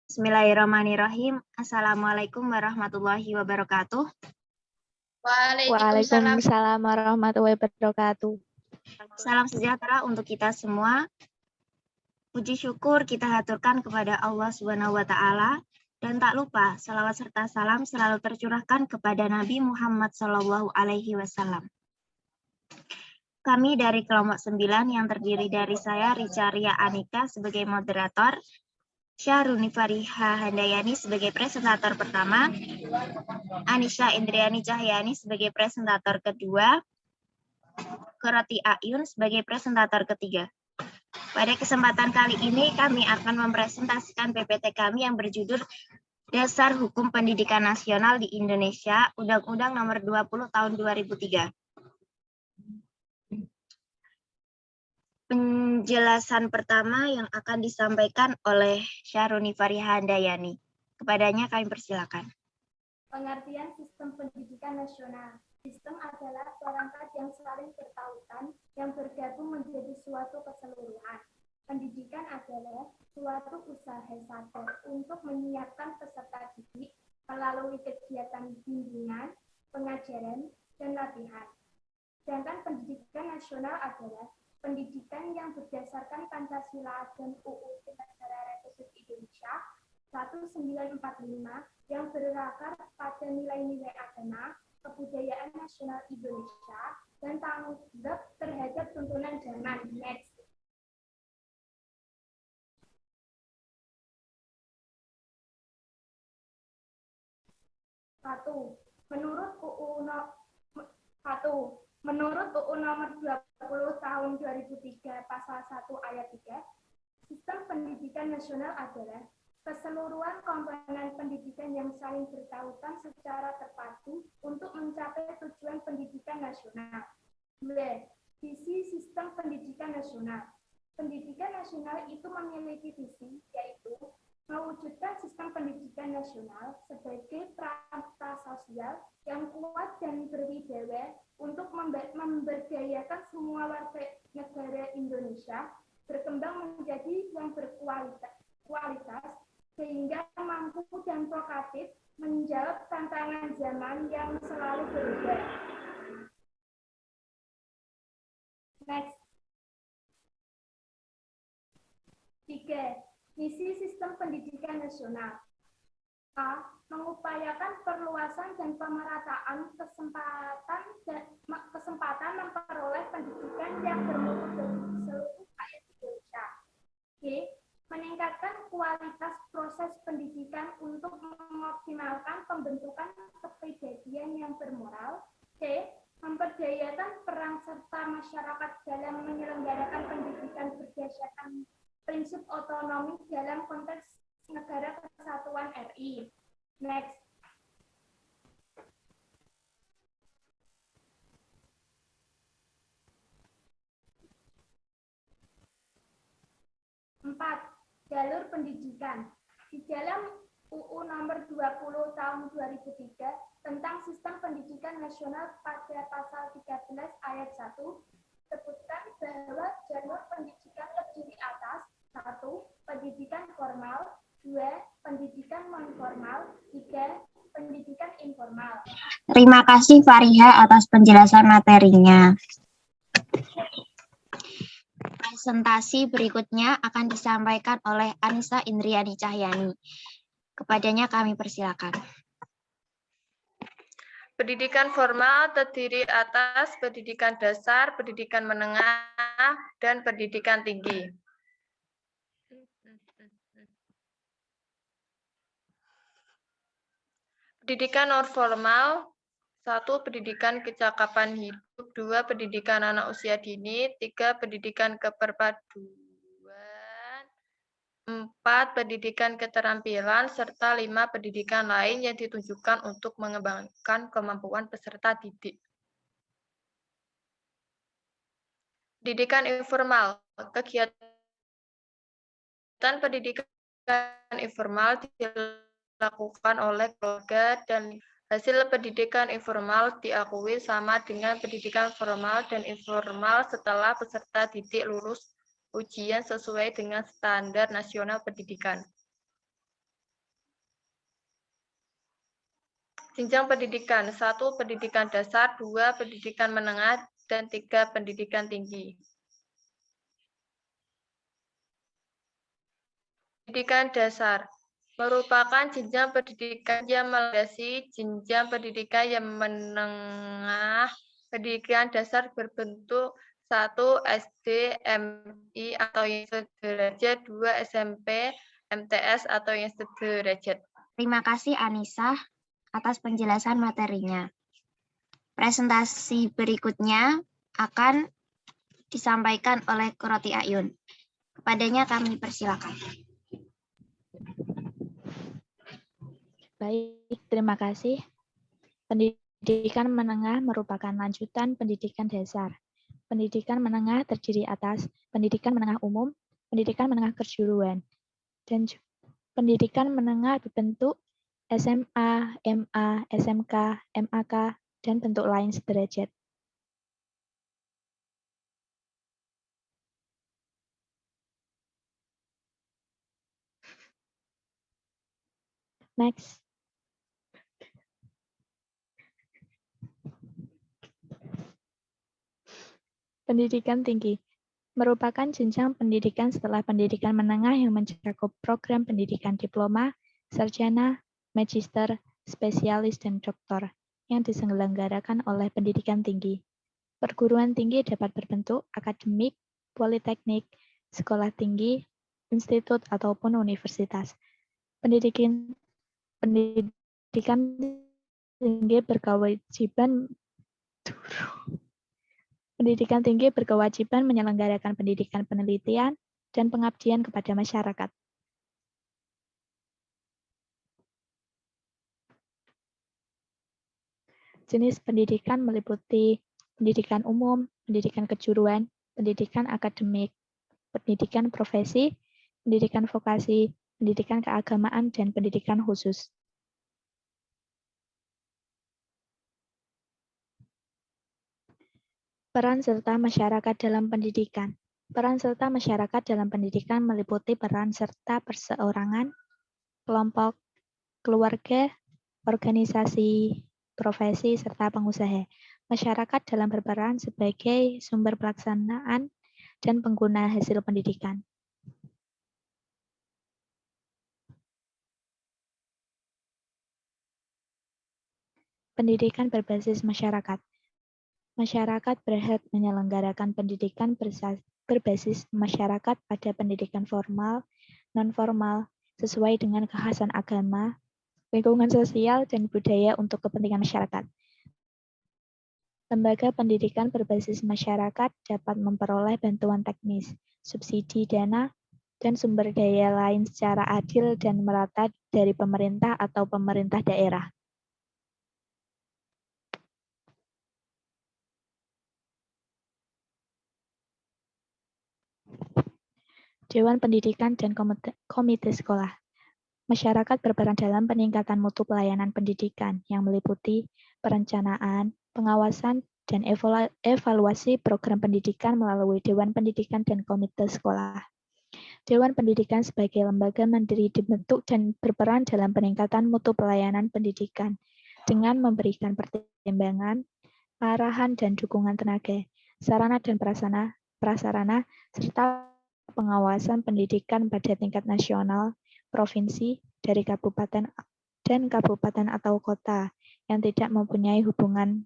Bismillahirrahmanirrahim. Assalamualaikum warahmatullahi wabarakatuh. Waalaikumsalam warahmatullahi wabarakatuh. Salam sejahtera untuk kita semua. Puji syukur kita haturkan kepada Allah Subhanahu wa Ta'ala, dan tak lupa salawat serta salam selalu tercurahkan kepada Nabi Muhammad Shallallahu Alaihi Wasallam. Kami dari kelompok 9 yang terdiri dari saya, Richa Ria Anika sebagai moderator, Syahruni Fariha Handayani sebagai presentator pertama, Anisha Indriani Cahyani sebagai presentator kedua, Koroti Ayun sebagai presentator ketiga. Pada kesempatan kali ini kami akan mempresentasikan PPT kami yang berjudul Dasar Hukum Pendidikan Nasional di Indonesia, Undang-Undang Nomor 20 Tahun 2003. Penjelasan pertama yang akan disampaikan oleh Syahruni Fariha Handayani. Kepadanya kami persilakan. Pengertian sistem pendidikan nasional. Sistem adalah perangkat yang saling bertautan yang bergabung menjadi suatu keseluruhan. Pendidikan adalah suatu usaha sadar untuk menyiapkan peserta didik melalui kegiatan bimbingan, pengajaran, dan latihan. Sedangkan pendidikan nasional adalah pendidikan yang berdasarkan Pancasila dan UUD Negara Republik Indonesia 1945 yang berakar pada nilai-nilai agama, kebudayaan nasional Indonesia, dan tanggung jawab terhadap tuntunan zaman. Next. Menurut UU Nomor 20 Tahun 2003 Pasal 1 Ayat 3, sistem pendidikan nasional adalah keseluruhan komponen pendidikan yang saling bertautan secara terpadu untuk mencapai tujuan pendidikan nasional. Visi sistem pendidikan nasional. Pendidikan nasional itu memiliki visi, yaitu mewujudkan sistem pendidikan nasional sebagai prasarana sosial yang kuat dan berwibawa untuk memberdayakan semua warga negara Indonesia berkembang menjadi yang berkualitas sehingga mampu dan proaktif menjawab tantangan zaman yang selalu berubah. Next. 3. Misi sistem pendidikan nasional. A. Mengupayakan perluasan dan pemerataan kesempatan memperoleh pendidikan yang bermutu bagi seluruh rakyat Indonesia. B. Meningkatkan kualitas proses pendidikan untuk mengoptimalkan pembentukan kepribadian yang bermoral. C. Memperdayakan peran serta masyarakat dalam menyelenggarakan pendidikan berdasarkan prinsip otonomi dalam konteks Negara Kesatuan RI. Next. Jalur pendidikan. Di dalam UU Nomor 20 Tahun 2003 tentang Sistem Pendidikan Nasional pada Pasal 13 Ayat 1 disebutkan bahwa jalur pendidikan terdiri atas 1. Pendidikan formal, 2. Pendidikan non-formal, 3. Pendidikan informal. Terima kasih Fariha atas penjelasan materinya. Presentasi berikutnya akan disampaikan oleh Anisha Indriani Cahyani. Kepadanya kami persilakan. Pendidikan formal terdiri atas pendidikan dasar, pendidikan menengah, dan pendidikan tinggi. Pendidikan non formal. 1. Pendidikan kecakapan hidup, 2. Pendidikan anak usia dini, 3. Pendidikan keperpaduan, 4. Pendidikan keterampilan, serta 5. Pendidikan lain yang ditujukan untuk mengembangkan kemampuan peserta didik. Pendidikan informal. Kegiatan pendidikan informal dilakukan oleh keluarga dan hasil pendidikan informal diakui sama dengan pendidikan formal dan informal setelah peserta didik lulus ujian sesuai dengan standar nasional pendidikan. Jenjang pendidikan, 1. Pendidikan dasar, 2. Pendidikan menengah, dan 3. Pendidikan tinggi. Pendidikan dasar merupakan jenjang pendidikan yang melandasi jenjang pendidikan yang menengah. Pendidikan dasar berbentuk 1. SD, MI atau yang sederajat, 2. SMP, MTS atau yang sederajat. Terima kasih Anissa atas penjelasan materinya. Presentasi berikutnya akan disampaikan oleh Kuroti Ayun. Kepadanya kami persilakan. Baik, terima kasih. Pendidikan menengah merupakan lanjutan pendidikan dasar. Pendidikan menengah terdiri atas pendidikan menengah umum, pendidikan menengah kejuruan, dan pendidikan menengah berbentuk SMA, MA, SMK, MAK, dan bentuk lain sederajat. Next. Pendidikan tinggi merupakan jenjang pendidikan setelah pendidikan menengah yang mencakup program pendidikan diploma, sarjana, magister, spesialis, dan doktor yang diselenggarakan oleh pendidikan tinggi. Perguruan tinggi dapat berbentuk akademik, politeknik, sekolah tinggi, institut, ataupun universitas. Pendidikan tinggi berkewajiban Pendidikan tinggi berkewajiban menyelenggarakan pendidikan penelitian dan pengabdian kepada masyarakat. Jenis pendidikan meliputi pendidikan umum, pendidikan kejuruan, pendidikan akademik, pendidikan profesi, pendidikan vokasi, pendidikan keagamaan, dan pendidikan khusus. Peran serta masyarakat dalam pendidikan. Peran serta masyarakat dalam pendidikan meliputi peran serta perseorangan, kelompok, keluarga, organisasi, profesi, serta pengusaha. Masyarakat dalam berperan sebagai sumber pelaksanaan dan pengguna hasil pendidikan. Pendidikan berbasis masyarakat. Masyarakat berhak menyelenggarakan pendidikan berbasis masyarakat pada pendidikan formal, non-formal, sesuai dengan kekhasan agama, lingkungan sosial, dan budaya untuk kepentingan masyarakat. Lembaga pendidikan berbasis masyarakat dapat memperoleh bantuan teknis, subsidi dana, dan sumber daya lain secara adil dan merata dari pemerintah atau pemerintah daerah. Dewan Pendidikan dan Komite Sekolah. Masyarakat berperan dalam peningkatan mutu pelayanan pendidikan yang meliputi perencanaan, pengawasan, dan evaluasi program pendidikan melalui Dewan Pendidikan dan Komite Sekolah. Dewan Pendidikan sebagai lembaga mandiri dibentuk dan berperan dalam peningkatan mutu pelayanan pendidikan dengan memberikan pertimbangan, arahan, dan dukungan tenaga, sarana dan prasarana, serta pengawasan pendidikan pada tingkat nasional, provinsi, dari kabupaten atau kota yang tidak mempunyai hubungan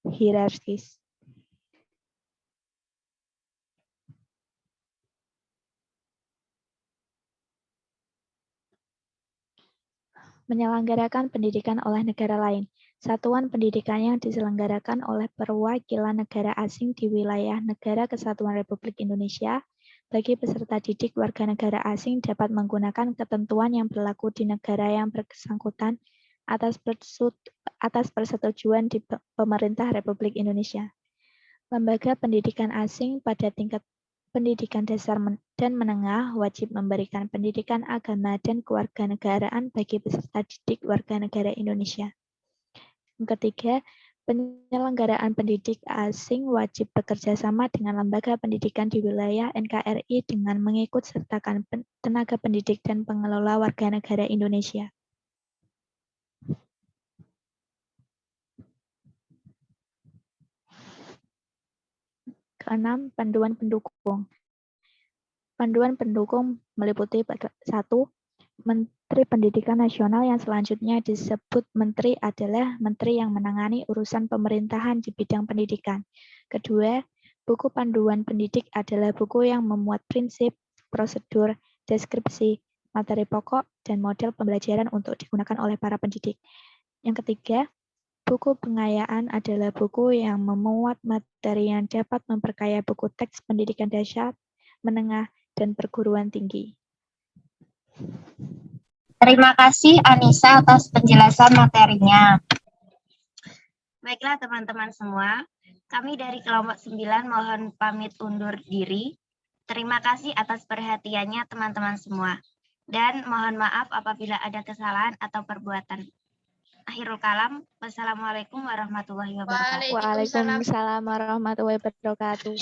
hierarkis. Menyelenggarakan pendidikan oleh negara lain. Satuan pendidikan yang diselenggarakan oleh perwakilan negara asing di wilayah Negara Kesatuan Republik Indonesia bagi peserta didik warga negara asing dapat menggunakan ketentuan yang berlaku di negara yang bersangkutan atas persetujuan di pemerintah Republik Indonesia. Lembaga pendidikan asing pada tingkat pendidikan dasar dan menengah wajib memberikan pendidikan agama dan kewarganegaraan bagi peserta didik warga negara Indonesia. Yang ketiga, penyelenggaraan pendidik asing wajib bekerja sama dengan lembaga pendidikan di wilayah NKRI dengan mengikut sertakan tenaga pendidik dan pengelola warga negara Indonesia. Keenam, panduan pendukung. Panduan pendukung meliputi 1. Menteri Pendidikan Nasional yang selanjutnya disebut menteri adalah menteri yang menangani urusan pemerintahan di bidang pendidikan. Kedua, buku panduan pendidik adalah buku yang memuat prinsip, prosedur, deskripsi, materi pokok, dan model pembelajaran untuk digunakan oleh para pendidik. Yang ketiga, buku pengayaan adalah buku yang memuat materi yang dapat memperkaya buku teks pendidikan dasar, menengah, dan perguruan tinggi. Terima kasih Anissa atas penjelasan materinya. Baiklah teman-teman semua, kami dari kelompok 9 mohon pamit undur diri. Terima kasih atas perhatiannya teman-teman semua. Dan mohon maaf apabila ada kesalahan atau perbuatan. Akhirul kalam, wassalamualaikum warahmatullahi wabarakatuh. Waalaikumsalam warahmatullahi wabarakatuh.